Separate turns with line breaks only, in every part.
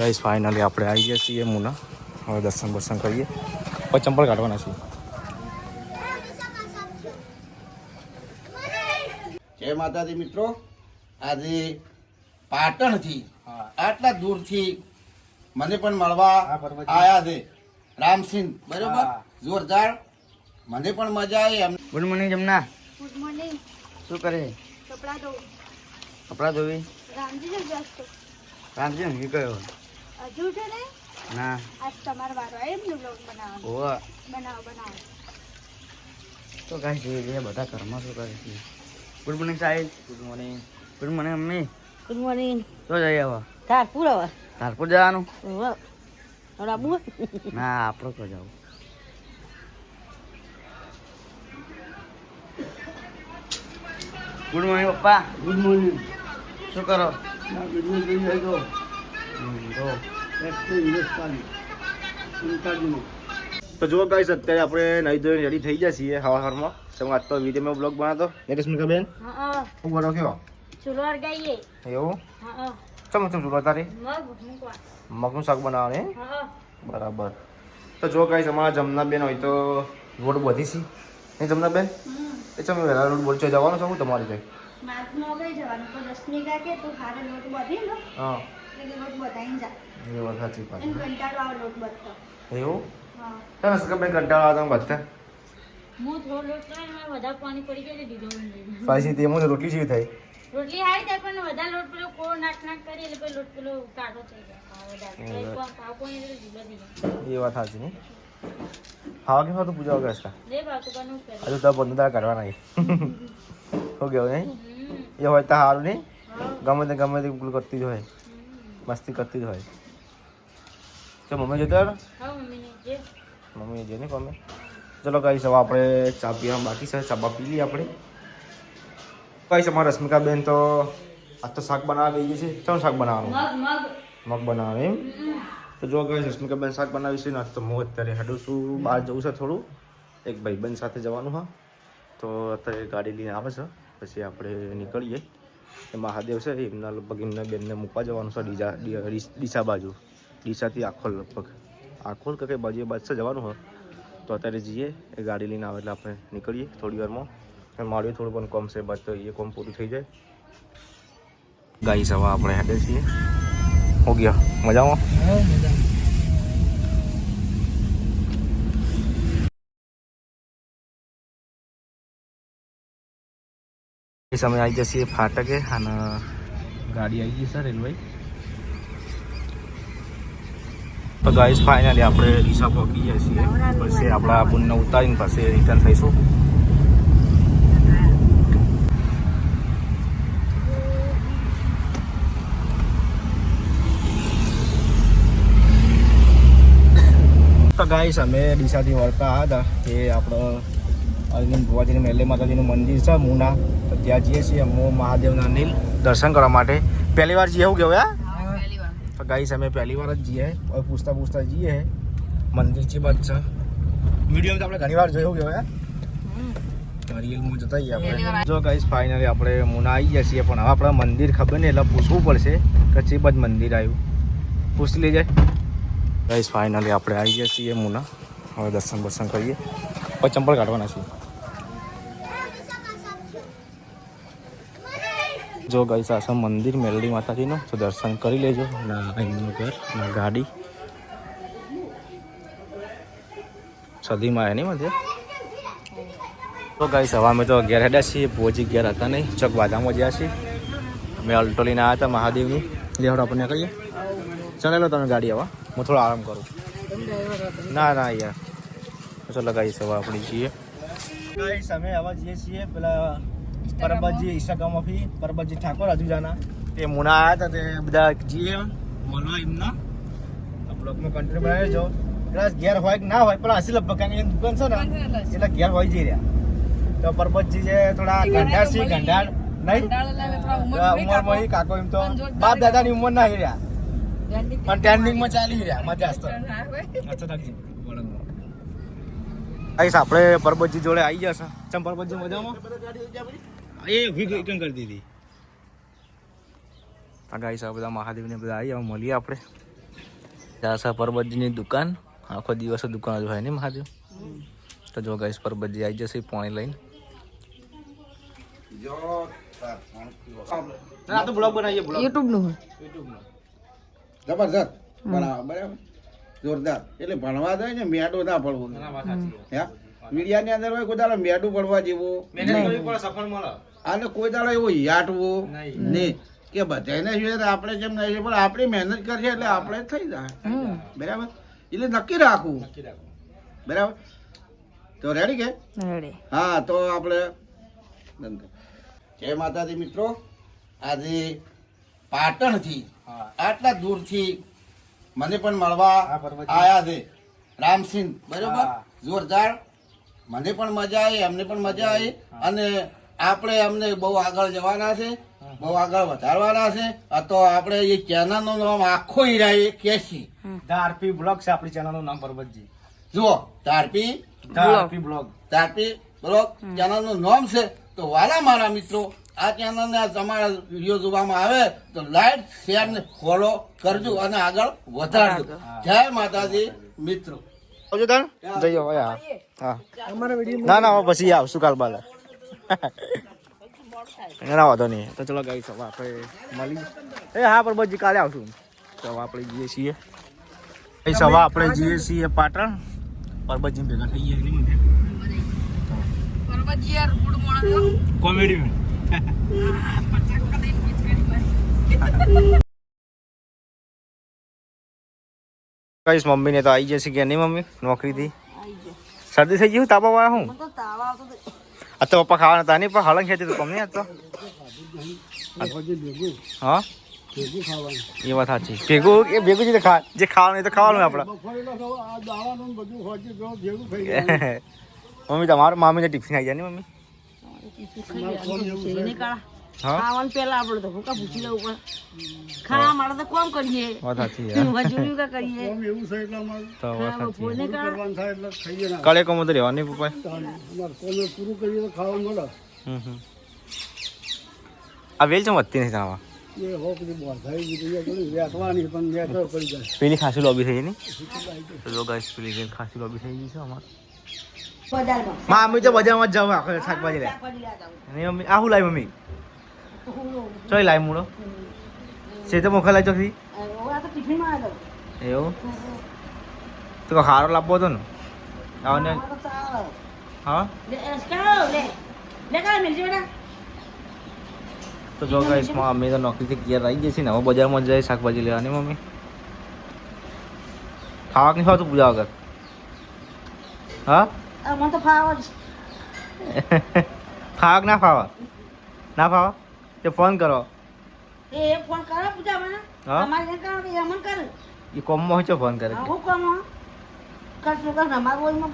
Guys finally આપણે આવી ગયા છીએ મુના. હવે દર્શન કરીએ પછી ચંપલ કાઢવાના છે.
જય માતાજી મિત્રો, આજે પાટણથી આટલા દૂરથી મને પણ મળવા આયા છે રામસિંહ, બરોબર? જોરદાર, મને પણ મજા આવી.
Good morning Jamna.
Good morning.
શું કરે? કપડા ધોવી.
રામજી ને વ્યસ્ત.
રામજી ને ગયો
હજુ છે ને?
ના,
આજ તમારો વારો આવે એમ બ્લોગ બનાવવાનો.
ઓવા
બનાવો.
તો કાંઈ જોઈએ છે બધા ઘરમાં શું કરે છે. ગુડ મોર્નિંગ સાહેબ. Good morning mummy.
Good morning.
તો જઈએ હવે
ધારપુર હવે.
ધારપુર જવાનું?
આબુ
ના, આપણો તો જવું. ગુડ મોર્નિંગ પપ્પા.
Good morning.
શું કરો?
તો જો ગાઈસ અત્યારે આપણે નહીં ધોઈને રેડી થઈ ગયા છીએ હવારમાં. તમે આજ તો વિડીયોમાં બ્લોગ બનાવતો રશ્મિકા બેન.
હા
હું કરો કયો
ચૂલો અડગાઈએ.
એવું?
હા
ચમ ચૂલો તારે
મગ મૂકવા.
મગનું શાક બનાવવાનું હે?
હા
બરાબર. તો જો ગાઈસ અમારા જમના બેન હોય તો રોડ બધી છે નહીં જમના બેન? એ ચમ વહેલા રોડ બોલચો જવાનું છે હું તમારી જોઈ?
માર્ગ મોગાઈ જવાનું પણ રશ્મિકા કે તું હારે લોટ બાંધી લો
હા
એટલે લોટ બધાઈને જા.
એ વાત સાચી
એને
પાછી.
કંટાળો આવે લોટ બાંધતો.
એવું?
હા
ચાલ રશ્મિકા બેન કંટાળો આવતા બધા
હું થોડો લોટ કરીને વધારે પાણી પડી જાય દીધો.
પાછી તેમાં રોટલી જેવી થાય.
રોટલી હારી થાય પણ વધારે લોટ પેલો કોળ નાક કરી એટલે પેલો લોટ પેલો કાઢો થઈ જાય. પાવ કોણ એટલે ઢીલો થઈ જાય.
એ વાત સાચી નહીં. ખાવા કે તો પૂજા વગર કા
લે બાતું પણ હું કરે.
હજુ તો 15 દાડા કાઢવાના નહીં. હો ગયો નહીં? એ હોય તો સારું નહીં? ગમે તે પેલું કરતી જ હોય, મસ્તી કરતી જ હોય. તો મમ્મી જતા
હા મમ્મીને જે
મમ્મી જે નહીં ગમે. ચલો ગાઈસ હવે આપણે ચા પીવા બાકી છે, ચા પી લઈએ આપણે. ગાઈસ અમારા રશ્મિકા બેન તો આજ તો શાક બનાવવા ગઈ છે. શું શાક બનાવવાનું? મગ બનાવવાનું એમ? તો જો ગાઈસ રશ્મિકા બેન શાક બનાવી છે ને આજ તો હું અત્યારે હેડું છું, બહાર જવું છે થોડું, એક ભાઈબંધ સાથે જવાનું હા. તો અત્યારે ગાડી લઈને આવે છે, પછી આપણે નીકળીએ. એ મહાદેવ છે એમના લગભગ એમના બેનને મૂકવા જવાનું છે ડીસા બાજુ. ડીસાથી આખોલ લગભગ આખોલ કે કંઈ બાજુ એ બાજુ જવાનું હોય. તો અત્યારે જઈએ, એ ગાડી લઈને આવે એટલે આપણે નીકળીએ થોડી વારમાં. મારું થોડું પણ કોમ છે બસ, તો એ કોમ પૂરું થઈ જાય. ગાઈસ હવે આપણે હેડે છીએ. હો ગયા મજામાં? એ સમય આવી જશે ફાટકે અને ગાડી આવી ગઈ છે રેલવે. તો ગાઈસ ફાઇનલી આપણે ડીસા પહોંચી ગયા છીએ. પછી આપણા બુનને ઉતારીને પછી રિટર્ન થઈશું. તો ગાઈસ અમે ડીસાથી વળતા હતા કે આપણે અરવિંદ ભુવાજીની મેલે માતાજીનું મંદિર છે મુના, તો ત્યાં જઈએ છીએ હું મહાદેવના નીલ દર્શન કરવા માટે. પહેલી વાર જઈએ એવું કહેવાય? તો ગાઈસ અમે પહેલી વાર જ જઈએ, હવે પૂછતા જઈએ મંદિર છે બસ છે. વિડીયો તો આપણે ઘણી વાર જોયું કહેવાય, રિયલમાં જતા જઈએ આપણે. જો ગાઈસ ફાઇનલી આપણે મુના આવી ગયા છીએ, પણ હવે આપણે મંદિર ખબર નહીં એટલે પૂછવું પડશે કે ચી બાજુ મંદિર આવ્યું, પૂછી લેજે. ગાઈસ ફાઇનલી આપણે આવી ગયા છીએ મુના. હવે દર્શન કરીએ પછી ચંપલ કાઢવાના છીએ. જો ગાઈસ આ મંદિર મેલડી માતાજીનું, તો દર્શન કરી લેજો. એમનું ઘર ના ગાડી સદીમાં આવે નહીં મધ્ય. તો ગાઈસ હવે અમે તો ઘેર હેડ્યા છીએ, ભોજી ઘેર હતા નહીં, ચોક બાદામાં જ્યાં છીએ. અમે અલ્ટો લઈને આવ્યા હતા મહાદેવની. લેવડ આપણે કહીએ ચાલો તમે ગાડી આવા, હું થોડો આરામ કરું. ના યાર ચલો ગાઈસ હવે આપણે જઈએ. ગાઈસ અમે હવે જઈએ છીએ પેલા પરબતજી ઈશાગામથી, પરબતજી ઠાકોર હજુજાના તે મુના આવ્યા હતા, તે બધા જઈએ મળવા એમના. બ્લોગમાં કન્ટિન્યુ બનાવી જો. કદાચ ઘેર હોય કે ના હોય પણ હસી લગભગ કારણ કે દુકાન છે ને એટલે ઘેર હોય જઈ રહ્યા. તો પરબતજી જે થોડા ગંઢાર છે, ગંઢાર નહીં ઉંમરમાં કાકો એમ તો બાપ દાદાની ઉંમર ના રહ્યા પણ ટ્રેન્ડિંગમાં ચાલી રહ્યા મજા તો. આપણે પરબતજી જોડે આવી જશે. ચમ પરબતજી મજામાં? એ વિકન કરી દીધી. આ ગાઈસ આ બધા મહાદેવને બધા આવી મળીએ આપણે. દાસા પરબતજીની દુકાન આખો દિવસ દુકાન જ હોય ને મહાદેવ. તો જો ગાઈસ પરબતજી આવી જશે પાણી લઈને.
જો
આ તો બ્લોગ બનાવીએ બ્લોગ
યુટ્યુબ નું
જબરજસ્ત બનાવો બરાબર જોરદાર. એટલે ભણવા જાય ને મેડું ના પડવું. હે મીડિયા ની અંદર હોય કોઈ દાડો મેડું પડવા જેવું
સફળ મળે
અને કોઈ દાડો એવું યાટવું નહીં કે બધાને જોઈએ આપણે જેમ નહીં પણ આપણી મહેનત કરશે એટલે આપણે થઈ જાય બરાબર. એટલે નક્કી રાખવું બરાબર. તો રેડી કે હા તો આપણે જય માતાજી મિત્રો. આજે પાટણથી આટલા દૂરથી મને પણ મળવા આયા છે રામસિંહ બરાબર. જોરદાર. મને પણ મજા આવી એમને પણ મજા આવી અને આપણે અમને બહુ આગળ જવાના છે બહુ આગળ વધારવાના છે. તો આપણે એ ચેનલ નું નામ આખો હીરા કેસી
ધારપી બ્લોગ છે આપણી ચેનલ નું નામ પરબતજી.
જુઓ ધારપી
બ્લોગ
ચેનલ નું નામ છે. તો વાલા મારા મિત્રો આ ચેનલ ને તમારા વિડીયો જોવામાં આવે તો લાઈક શેર ને ફોલો કરજો અને આગળ વધારજો. જય માતાજી મિત્રો.
આવજો તાર જઈએ હા હા ના ના પછી આવશું કાલ બાલે ના વાંધો નહીં. તો ચલો ગાઈસ હવે આપણે મળી હા પરબતજી કાલે આવશું. તો હવે આપણે જઈએ છીએ ગાઈસ હવે આપણે જઈએ છીએ પાટણ. પરબતજી ભેગા થઈ ગયા એની મને
પરબતજી યાર good morning
comedy guys mummy ને તો આવી જશે કે નહીં મમ્મી નોકરીથી. શરદી થઈ ગયું તાપા વાળા હું આ તો પપ્પા ખાવાના હતા નહીં પણ હળંગ ખેતી તો કમ નહીં આ તો હા એ વાત સાચી. ભેગું એ ભેગું છે જે ખાવાનું એ તો ખાવાનું આપણે. મમ્મી તમારું મામીને ટિફિન આવી જાય ને મમ્મી
ખાવાનું પેલા આપડે તો ભૂકા પૂછી લેવું પણ ખાવા માટે તો કોમ કરીએ
વાત સાચી
મજૂરી કા કરીએ
તો વાત સાચી. કાલે કોમ તો રહેવાની પપ્પા આ વેલ છે વધતી નહીં તાવા પેલી ખાસી લોબી થઈ ગઈ ને તો ગાઈસ પેલી ખાસી લોબી થઈ ગઈ છે અમારે. મમ્મી તો બજારમાં જ જાવ આખો શાકભાજી લે મમ્મી આ શું લાવી મમ્મી ચોઈ લાવી મૂળો છે તો મોખા લાવી ચોખી એવું તો ખારો લાવવો હતો ને આવને હા તો જો ગાઈસ મમ્મી તો નોકરીથી ઘેર આવી ગઈ છે ને હવે બજારમાં જાય શાકભાજી લેવાની મમ્મી ખાવા નહીં ખાવતું પૂજા વગર હા
મને તો ફાવ જ
ખાવા ના ફાવા ના ફાવા તે ફોન કરો
એ ફોન કરો પૂજા મને
હા
અમારે કરો કે અમન કર
એ કોમમાં હોય છે ફોન કરે
હું કોમ કર સુકા અમાર હોય માં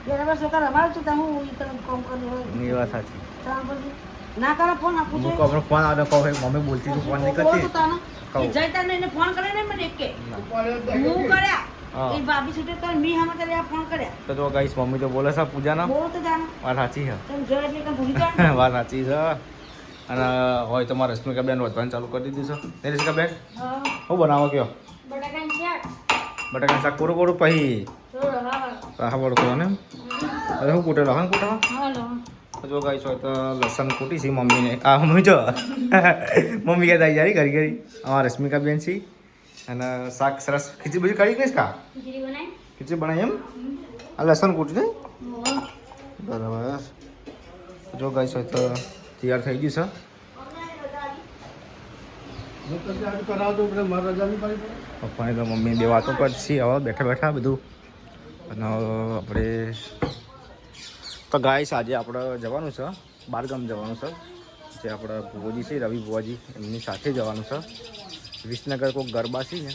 એ રવા સુકા અમાર તો હું ઈ કોમ કરી હોય
એ વાત સાચી.
ના કરો ફોન આપું
હું કોમનો ફોન આવે કહો મમ્મી બોલતી તું ફોન નહીં કરતી
એ જઈતા ને ફોન કરે ને મને એક કે હું કર્યા એ ભાભી છૂટે તો મી હમ કરે ફોન કર્યા
તો ગાઈસ મમ્મી તો બોલે છે પૂજાના
બોલ તો જાનો
વાત સાચી છે
તમે જો એટલે કે ભૂલી જા
વાત સાચી છે. અને હોય તો મારા રશ્મિકા બેન વધવાનું ચાલુ કરી દીધું છે. રશ્મિકા બેન
હા
શું બનાવો કયો
બટાકાનું શાક
બટાકાનું શાક કોરું કોરું પછી
થોડો હા
હા બોલો ને અરે હું કૂટેલો હા કૂટા
હાલો
જો ગાઈસ હોય તો લસણ કૂટી છે મમ્મીને આ મમ્મી જો મમ્મી કે જાય ઘરી ઘરી અમારા રશ્મિકા બેન છે અને શાક સરસ ખીચડી બધી કરી કહીશ કા
ખીચડી બનાવી
ખીચડી બનાવી એમ આ લસણ કૂટી ને બરાબર. જો ગાઈસ હોય તો તૈયાર થઈ ગયું છે. પપ્પાને તો મમ્મી બે વાતો કરશે હવે બેઠા બેઠા બધું અને આપણે તો ગાઈસ આજે આપણે જવાનું છે બારગામ જવાનું છે જે આપણા ભુવાજી છે રવિ ભુવાજી એમની સાથે જવાનું છે. વિસનગર કોઈક ગરબા છે ને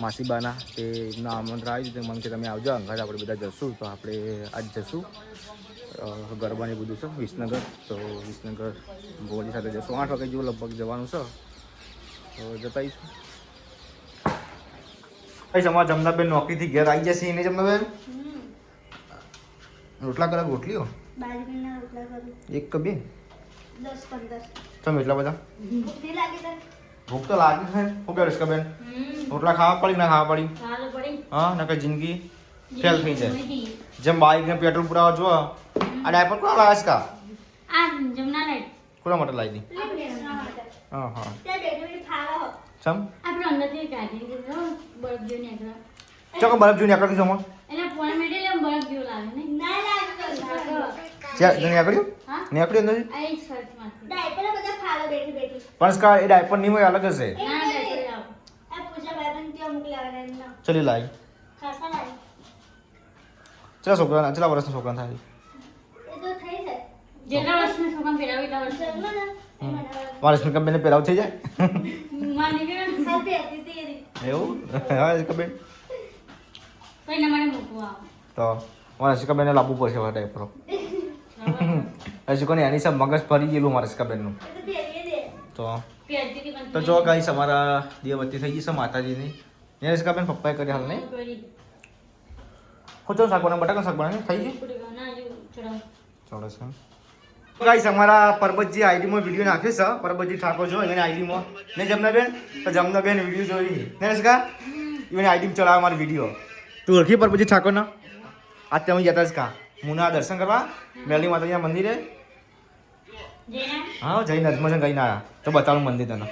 માસીબાના તે એમના આમંત્રણ આવી દીધું મને કે તમે આવજો અંગાજ આપણે બધા જશું તો આપણે આજ જશું ગરબાને બધું છે વિસનગર. તો વિસનગર ભુવાજી સાથે જશું 8 વાગે જેવું લગભગ જવાનું છે તો જતા આવીશું. કઈ અમારા જમનાબેન નોકરીથી ઘેર આવી જશે એને જમનાબેન રોટલા કલાક રોટલીઓ
બાજરીના રોટલા કરું
એક કે બે
10-15
તમે એટલા બધા
ભૂખ લાગી તને
ભૂખ તો લાગી છે શું કહેશ કે બેન રોટલા ખાવા પડી ના ખાવા પડી
ખાવાનું પડી
હા નકર જિંદગી ફેલ થઈ જાય
જિંદગી
જેમ બાઈક ને પેટ્રોલ પુરાવા જો આ ડાયપર કોણ લાવે છે કા
આ જમના લાઈટ
કોના માટે લાવી દી હા હા ચમ
આપણે અંદરથી કાઢી દીધો બરફ જેવું નીકળે
ચકો બરફ જોઈને આકડી જમો
એટલે પોણે મેડે લે બરફ જેવું લાગે ને ના લાગે
ચા જોઈને આકડી
હા
ને આકડી અંદર
આ એક સર્ચ માંથી
ડાયપર બધા ખાવા બેઠી બેઠી
પણ કા એ ડાયપર નહીં હોય અલગ જ છે
ના ડાયપર આવો
આ પૂજા ભાઈબંધ ત્યાં મોકલાવાના એમના
ચલી લાવી
ખાસા લાવી
ચલા છોકરા ચલા વર્ષના છોકરા થાય
એ તો થઈ જાય
જેટલા વર્ષનું છોકરા પહેરાવે એટલા વર્ષ
જન્મ ને
મારે સ્મિકા બેને પેલાવ થઈ જાય
માની ગયો
હા પહેરતી હતી એની.
એવું હા સ્મિકા બેન
કઈ ના મને મૂકવા આવો
તો મારે સ્મિકા બેને લાવવું પડશે હવે ડાયપરો હજી કોને એની સાહેબ મગજ ફરી ગયેલું મારે સ્મિકા બેનનું
એ તો પહેરીએ દે
તો
પહેરતી હતી પણ
તો જો ગાઈસ અમારા દિયાબત્તી થઈ ગઈ છે માતાજીની ને સ્મિકા બેન પપ્પાએ કરી હાલ નહીં
કરી
હું તો શાક બનાવ બટાકા શાક બનાવ થઈ ગયું
પૂરી ના જો ચડાવ
ચોરસ ગાઈસ અમારા પરબતજી આઈડીમાં વિડીયો નાખ્યો છે પરબતજી ઠાકોર જો એની આઈડીમાં ને જમનાબેન તો જમનાબેન વિડીયો જોઈ ને રસકા એને આઈડીમાં ચલાવે મારો વિડીયો તું ઓળખી પરબતજી ઠાકોરના આજ તમે જતા જ કા મુના દર્શન કરવા મેલની માતાજીના મંદિરે
જેના
હા જઈને અજમશન ગઈને આવ્યા તો બતાવું મંદિર તને